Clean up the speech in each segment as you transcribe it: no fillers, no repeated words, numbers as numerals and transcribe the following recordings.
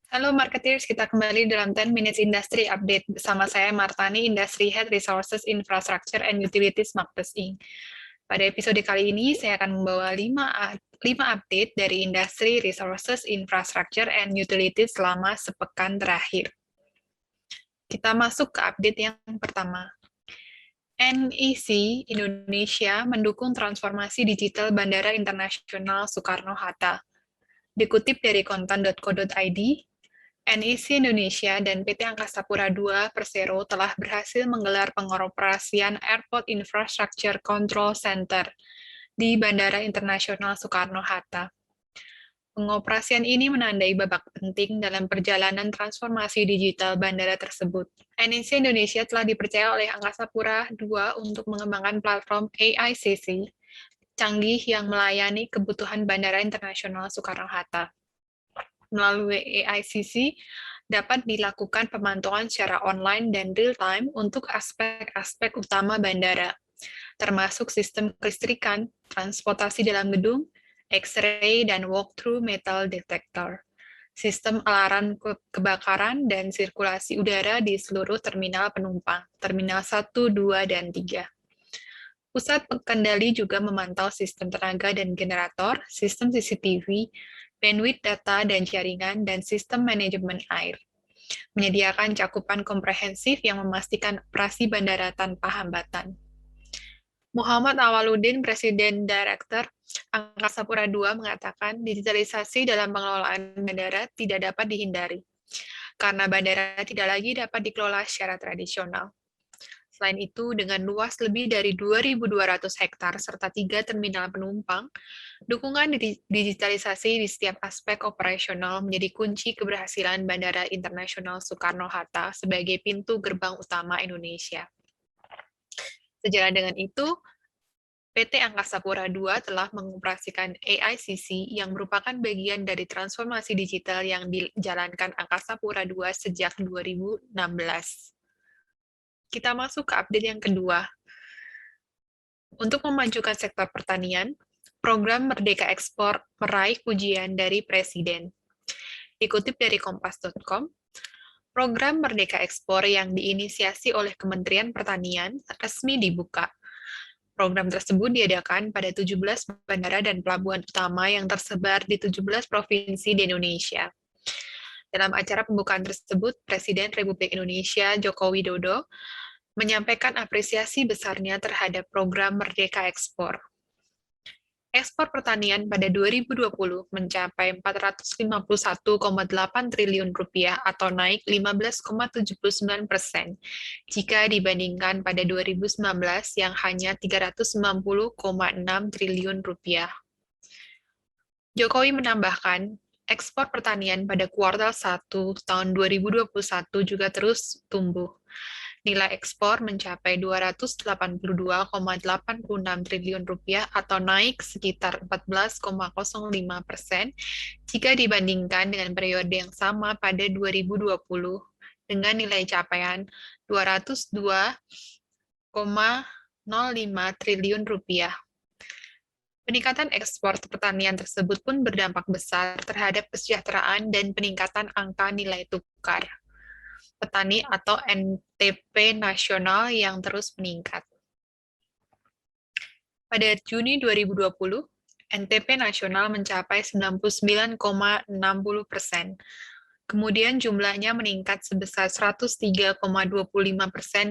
Halo marketeers, kita kembali dalam 10 Minutes Industry Update bersama saya Martani, Industry Head Resources Infrastructure and Utilities Marketers Inc. Pada episode kali ini, saya akan membawa 5 update dari industri resources, infrastructure, and utilities selama sepekan terakhir. Kita masuk ke update yang pertama. NEC Indonesia mendukung transformasi digital Bandara Internasional Soekarno-Hatta. Dikutip dari kontan.co.id, NEC Indonesia dan PT Angkasa Pura II Persero telah berhasil menggelar pengoperasian Airport Infrastructure Control Center di Bandara Internasional Soekarno-Hatta. Pengoperasian ini menandai babak penting dalam perjalanan transformasi digital bandara tersebut. NEC Indonesia telah dipercaya oleh Angkasa Pura II untuk mengembangkan platform AICC canggih yang melayani kebutuhan Bandara Internasional Soekarno-Hatta. Melalui AICC, dapat dilakukan pemantauan secara online dan real-time untuk aspek-aspek utama bandara, termasuk sistem kelistrikan, transportasi dalam gedung, X-ray, dan walk-through metal detector, sistem alarm kebakaran, dan sirkulasi udara di seluruh terminal penumpang, terminal 1, 2, dan 3. Pusat kendali juga memantau sistem tenaga dan generator, sistem CCTV, bandwidth data dan jaringan, dan sistem manajemen air. Menyediakan cakupan komprehensif yang memastikan operasi bandara tanpa hambatan. Muhammad Awaludin, Presiden Direktur Angkasa Pura II, mengatakan digitalisasi dalam pengelolaan bandara tidak dapat dihindari, karena bandara tidak lagi dapat dikelola secara tradisional. Selain itu, dengan luas lebih dari 2.200 hektar serta 3 terminal penumpang, dukungan digitalisasi di setiap aspek operasional menjadi kunci keberhasilan Bandara Internasional Soekarno-Hatta sebagai pintu gerbang utama Indonesia. Sejalan dengan itu, PT Angkasa Pura II telah mengoperasikan AICC yang merupakan bagian dari transformasi digital yang dijalankan Angkasa Pura II sejak 2016. Kita masuk ke update yang kedua. Untuk memajukan sektor pertanian, program Merdeka Ekspor meraih pujian dari Presiden. Dikutip dari kompas.com, program Merdeka Ekspor yang diinisiasi oleh Kementerian Pertanian resmi dibuka. Program tersebut diadakan pada 17 bandara dan pelabuhan utama yang tersebar di 17 provinsi di Indonesia. Dalam acara pembukaan tersebut, Presiden Republik Indonesia Joko Widodo menyampaikan apresiasi besarnya terhadap program Merdeka Ekspor. Ekspor pertanian pada 2020 mencapai 451,8 triliun rupiah atau naik 15,79% jika dibandingkan pada 2019 yang hanya 390,6 triliun rupiah. Jokowi menambahkan, ekspor pertanian pada kuartal 1 tahun 2021 juga terus tumbuh. Nilai ekspor mencapai 282,86 triliun rupiah atau naik sekitar 14,05% jika dibandingkan dengan periode yang sama pada 2020 dengan nilai capaian 202,05 triliun rupiah. Peningkatan ekspor pertanian tersebut pun berdampak besar terhadap kesejahteraan dan peningkatan angka nilai tukar petani atau NTP nasional yang terus meningkat. Pada Juni 2020, NTP nasional mencapai 99,60%. Kemudian jumlahnya meningkat sebesar 103,25%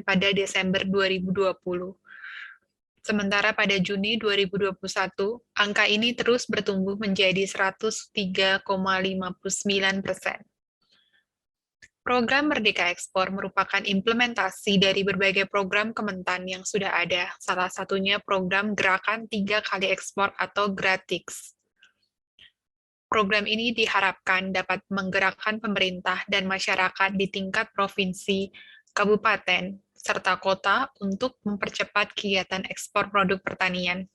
pada Desember 2020. Sementara pada Juni 2021, angka ini terus bertumbuh menjadi 103,59%. Program Merdeka Ekspor merupakan implementasi dari berbagai program Kementan yang sudah ada, salah satunya program Gerakan 3 Kali Ekspor atau GRATIX. Program ini diharapkan dapat menggerakkan pemerintah dan masyarakat di tingkat provinsi, kabupaten, serta kota untuk mempercepat kegiatan ekspor produk pertanian.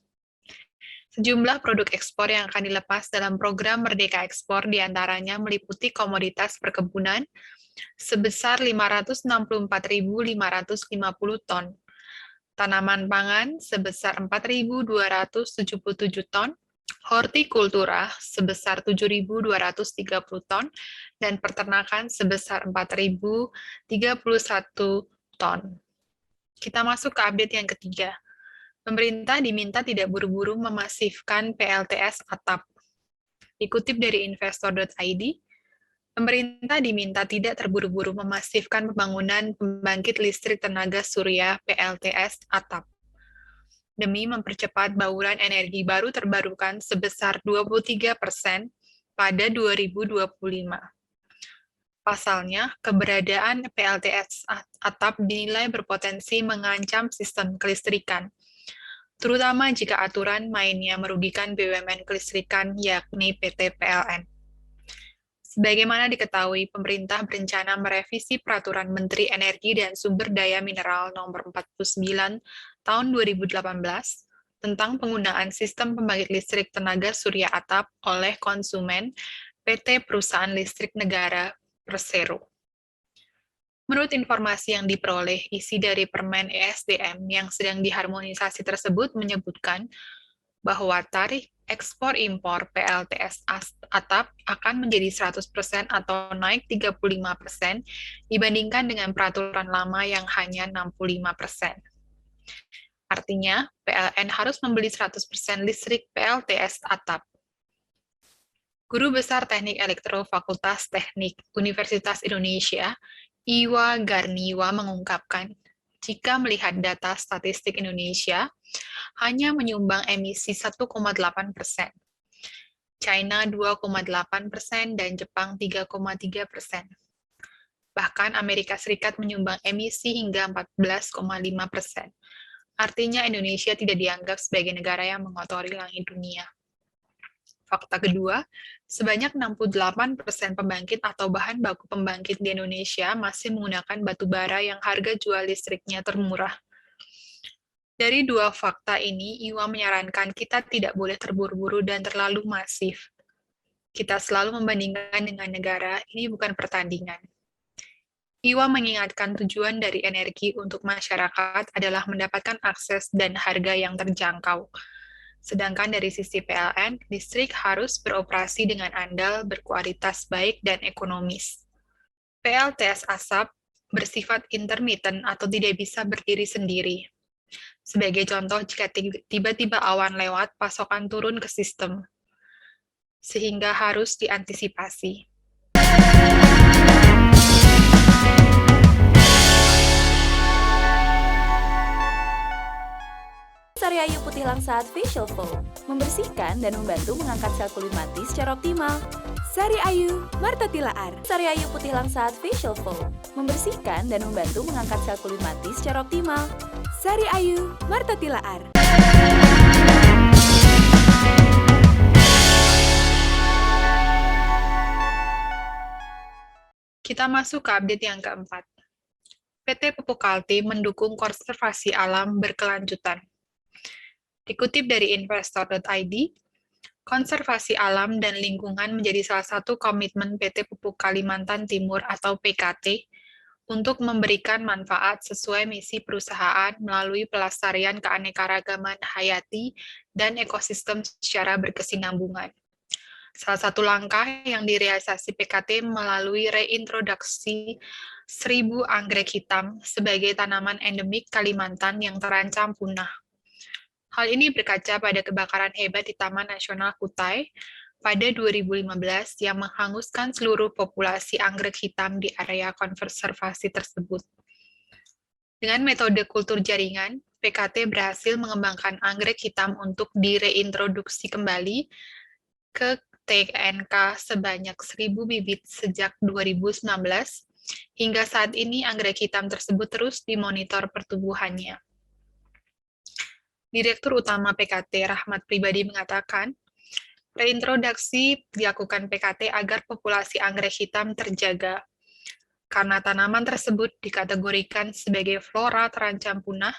Sejumlah produk ekspor yang akan dilepas dalam program Merdeka Ekspor diantaranya meliputi komoditas perkebunan, sebesar 564.550 ton, tanaman pangan sebesar 4.277 ton, hortikultura sebesar 7.230 ton, dan peternakan sebesar 4.031 ton. Kita masuk ke update yang ketiga. Pemerintah diminta tidak buru-buru memasifkan PLTS atap. Dikutip dari investor.id, pemerintah diminta tidak terburu-buru memasifkan pembangunan pembangkit listrik tenaga surya PLTS atap demi mempercepat bauran energi baru terbarukan sebesar 23% pada 2025. Pasalnya, keberadaan PLTS atap dinilai berpotensi mengancam sistem kelistrikan, terutama jika aturan mainnya merugikan BUMN kelistrikan yakni PT PLN. Sebagaimana diketahui, pemerintah berencana merevisi Peraturan Menteri Energi dan Sumber Daya Mineral Nomor 49 Tahun 2018 tentang penggunaan sistem pembangkit listrik tenaga surya atap oleh konsumen PT Perusahaan Listrik Negara Persero. Menurut informasi yang diperoleh, isi dari Permen ESDM yang sedang diharmonisasi tersebut menyebutkan bahwa tarif ekspor-impor PLTS atap akan menjadi 100% atau naik 35% dibandingkan dengan peraturan lama yang hanya 65%. Artinya, PLN harus membeli 100% listrik PLTS atap. Guru Besar Teknik Elektro Fakultas Teknik Universitas Indonesia, Iwa Garniwa mengungkapkan, jika melihat data statistik Indonesia, hanya menyumbang emisi 1,8%, China 2,8%, dan Jepang 3,3%. Bahkan Amerika Serikat menyumbang emisi hingga 14,5%. Artinya Indonesia tidak dianggap sebagai negara yang mengotori langit dunia. Fakta kedua, sebanyak 68% pembangkit atau bahan baku pembangkit di Indonesia masih menggunakan batu bara yang harga jual listriknya termurah. Dari dua fakta ini, Iwa menyarankan kita tidak boleh terburu-buru dan terlalu masif. Kita selalu membandingkan dengan negara, ini bukan pertandingan. Iwa mengingatkan tujuan dari energi untuk masyarakat adalah mendapatkan akses dan harga yang terjangkau. Sedangkan dari sisi PLN, listrik harus beroperasi dengan andal, berkualitas baik, dan ekonomis. PLTS asap bersifat intermittent atau tidak bisa berdiri sendiri. Sebagai contoh, jika tiba-tiba awan lewat, pasokan turun ke sistem, sehingga harus diantisipasi. Sari Ayu Putih Langsat Facial Foam membersihkan dan membantu mengangkat sel kulit mati secara optimal. Sari Ayu Marta Tilaar. Sari Ayu Putih Langsat Facial Foam membersihkan dan membantu mengangkat sel kulit mati secara optimal. Sari Ayu Marta Tilaar. Kita masuk ke update yang keempat. PT Pupuk Kaltim mendukung konservasi alam berkelanjutan. Dikutip dari investor.id, konservasi alam dan lingkungan menjadi salah satu komitmen PT Pupuk Kalimantan Timur atau PKT untuk memberikan manfaat sesuai misi perusahaan melalui pelestarian keanekaragaman hayati dan ekosistem secara berkesinambungan. Salah satu langkah yang direalisasi PKT melalui reintroduksi 1.000 anggrek hitam sebagai tanaman endemik Kalimantan yang terancam punah. Hal ini berkaca pada kebakaran hebat di Taman Nasional Kutai pada 2015 yang menghanguskan seluruh populasi anggrek hitam di area konservasi tersebut. Dengan metode kultur jaringan, PKT berhasil mengembangkan anggrek hitam untuk direintroduksi kembali ke TNK sebanyak 1.000 bibit sejak 2019, hingga saat ini anggrek hitam tersebut terus dimonitor pertumbuhannya. Direktur Utama PKT Rahmat Pribadi mengatakan, reintroduksi dilakukan PKT agar populasi anggrek hitam terjaga, karena tanaman tersebut dikategorikan sebagai flora terancam punah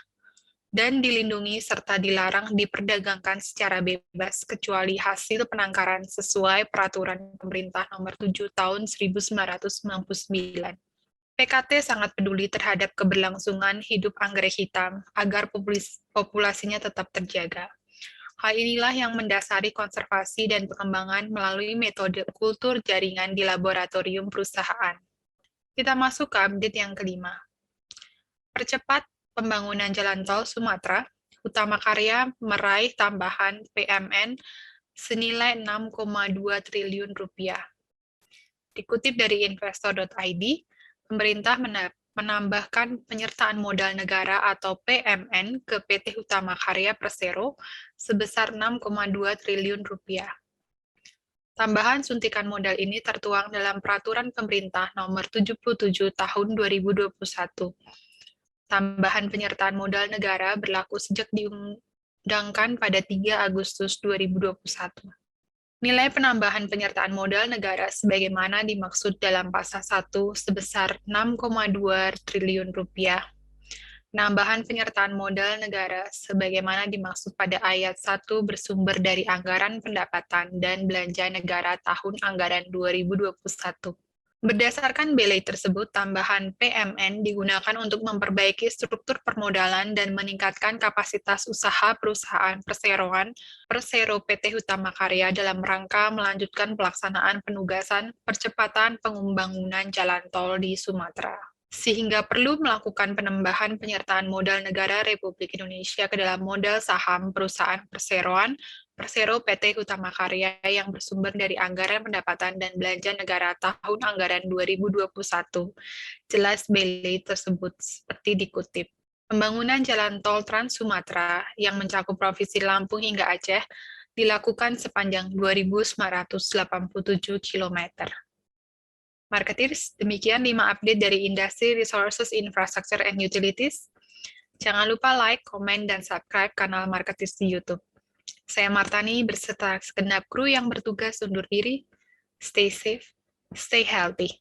dan dilindungi serta dilarang diperdagangkan secara bebas kecuali hasil penangkaran sesuai Peraturan Pemerintah Nomor 7 Tahun 1999. PKT sangat peduli terhadap keberlangsungan hidup anggrek hitam agar populasinya tetap terjaga. Hal inilah yang mendasari konservasi dan pengembangan melalui metode kultur jaringan di laboratorium perusahaan. Kita masuk ke update yang kelima. Percepat pembangunan jalan tol Sumatera, Utama Karya meraih tambahan PMN senilai 6,2 triliun rupiah. Dikutip dari investor.id, pemerintah menambahkan penyertaan modal negara atau PMN ke PT Utama Karya Persero sebesar 6,2 triliun rupiah. Tambahan suntikan modal ini tertuang dalam Peraturan Pemerintah Nomor 77 Tahun 2021. Tambahan penyertaan modal negara berlaku sejak diundangkan pada 3 Agustus 2021. Nilai penambahan penyertaan modal negara sebagaimana dimaksud dalam pasal 1 sebesar 6,2 triliun rupiah. Penambahan penyertaan modal negara sebagaimana dimaksud pada ayat 1 bersumber dari anggaran pendapatan dan belanja negara tahun anggaran 2021. Berdasarkan belai tersebut, tambahan PMN digunakan untuk memperbaiki struktur permodalan dan meningkatkan kapasitas usaha perusahaan perseroan Persero PT Utama Karya dalam rangka melanjutkan pelaksanaan penugasan percepatan pembangunan jalan tol di Sumatera. Sehingga perlu melakukan penambahan penyertaan modal negara Republik Indonesia ke dalam modal saham perusahaan perseroan Persero PT Utama Karya yang bersumber dari anggaran pendapatan dan belanja negara tahun anggaran 2021. Jelas belai tersebut seperti dikutip. Pembangunan jalan tol Trans Sumatera yang mencakup Provinsi Lampung hingga Aceh dilakukan sepanjang 2.987 km. Marketeers, demikian 5 update dari Industry Resources Infrastructure and Utilities. Jangan lupa like, komen, dan subscribe kanal Marketeers di YouTube. Saya Martani berserta segenap kru yang bertugas undur diri. Stay safe, stay healthy.